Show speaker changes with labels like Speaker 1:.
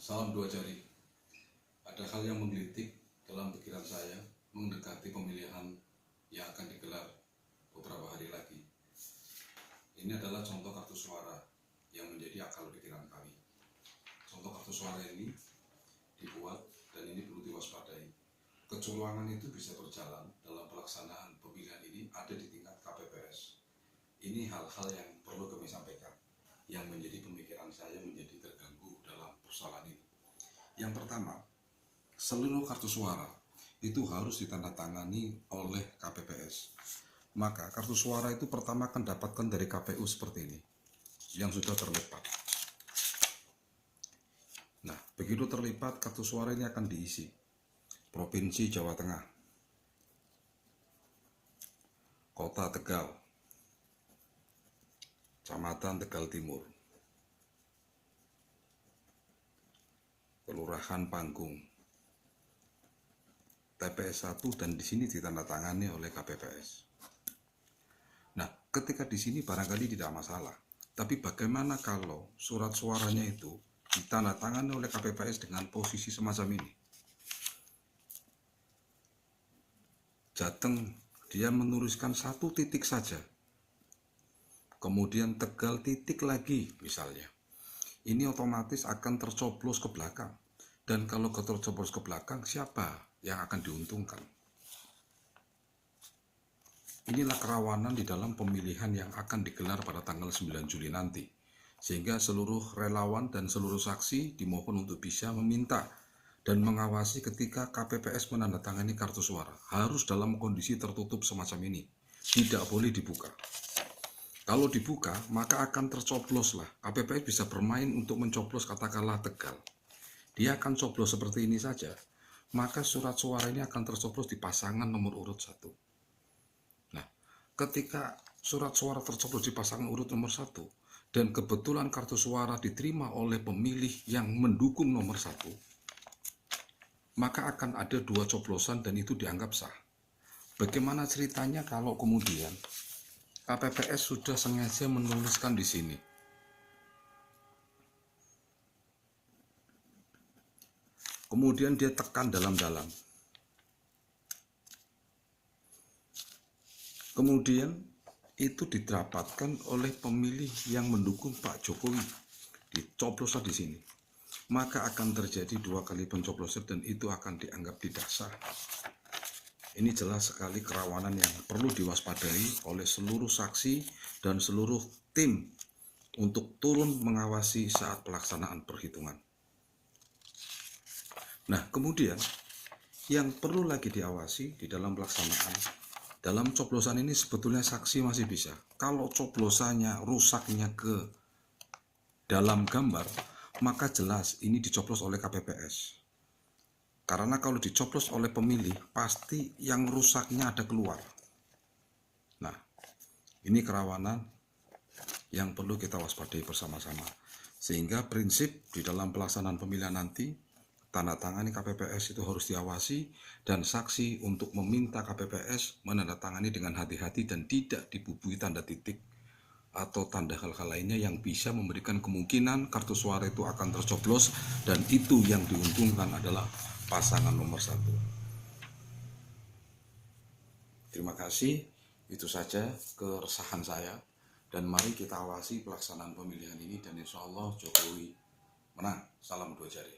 Speaker 1: Salam dua jari. Ada hal yang menggelitik dalam pikiran saya mendekati pemilihan yang akan digelar beberapa hari lagi. Ini adalah contoh kartu suara yang menjadi akal pikiran kami. Contoh kartu suara ini dibuat dan ini perlu diwaspadai. Kecurangan itu bisa berjalan dalam pelaksanaan pemilihan ini ada di tingkat KPPS. Ini hal-hal yang perlu kami sampaikan, yang menjadi pemikiran saya menjadi terganggu dalam persoalan ini. Yang pertama, seluruh kartu suara itu harus ditandatangani oleh KPPS. Maka kartu suara itu pertama akan dapatkan dari KPU seperti ini, yang sudah terlipat. Nah, begitu terlipat, kartu suara ini akan diisi. Provinsi Jawa Tengah, Kota Tegal, Kecamatan Tegal Timur, Kelurahan Panggung, TPS 1, dan di sini ditandatangani oleh KPPS. Nah, ketika di sini barangkali tidak masalah. Tapi bagaimana kalau surat suaranya itu ditandatangani oleh KPPS dengan posisi semacam ini? Jateng dia menuliskan satu titik saja, kemudian Tegal titik lagi misalnya. Ini otomatis akan tercoblos ke belakang. Dan kalau tercoblos ke belakang, siapa yang akan diuntungkan? Inilah kerawanan di dalam pemilihan yang akan digelar pada tanggal 9 Juli nanti. Sehingga seluruh relawan dan seluruh saksi dimohon untuk bisa meminta dan mengawasi ketika KPPS menandatangani kartu suara. Harus dalam kondisi tertutup semacam ini. Tidak boleh dibuka. Kalau dibuka, maka akan tercobloslah. KPPS bisa bermain untuk mencoblos katakanlah Tegal. Dia akan coblos seperti ini saja. Maka surat suara ini akan tercoblos di pasangan nomor urut 1. Nah, ketika surat suara tercoblos di pasangan urut nomor 1, dan kebetulan kartu suara diterima oleh pemilih yang mendukung nomor 1, maka akan ada 2 coblosan dan itu dianggap sah. Bagaimana ceritanya kalau kemudian KPPS sudah sengaja menuliskan di sini, kemudian dia tekan dalam-dalam, kemudian itu didapatkan oleh pemilih yang mendukung Pak Jokowi, dicoblos di sini, maka akan terjadi 2 kali pencoblosan dan itu akan dianggap tidak sah. Ini jelas sekali kerawanan yang perlu diwaspadai oleh seluruh saksi dan seluruh tim untuk turun mengawasi saat pelaksanaan perhitungan. Nah, kemudian yang perlu lagi diawasi di dalam pelaksanaan, dalam coblosan ini sebetulnya saksi masih bisa. Kalau coblosannya rusaknya ke dalam gambar, maka jelas ini dicoblos oleh KPPS. Karena kalau dicoblos oleh pemilih, pasti yang rusaknya ada keluar. Nah, ini kerawanan yang perlu kita waspadai bersama-sama. Sehingga prinsip di dalam pelaksanaan pemilihan nanti, tanda tangani KPPS itu harus diawasi, dan saksi untuk meminta KPPS menandatangani dengan hati-hati dan tidak dibubui tanda titik atau tanda hal-hal lainnya yang bisa memberikan kemungkinan kartu suara itu akan tercoblos dan itu yang diuntungkan adalah pasangan nomor 1. Terima kasih, itu saja keresahan saya, dan mari kita awasi pelaksanaan pemilihan ini dan insya Allah Jokowi menang. Salam dua jari.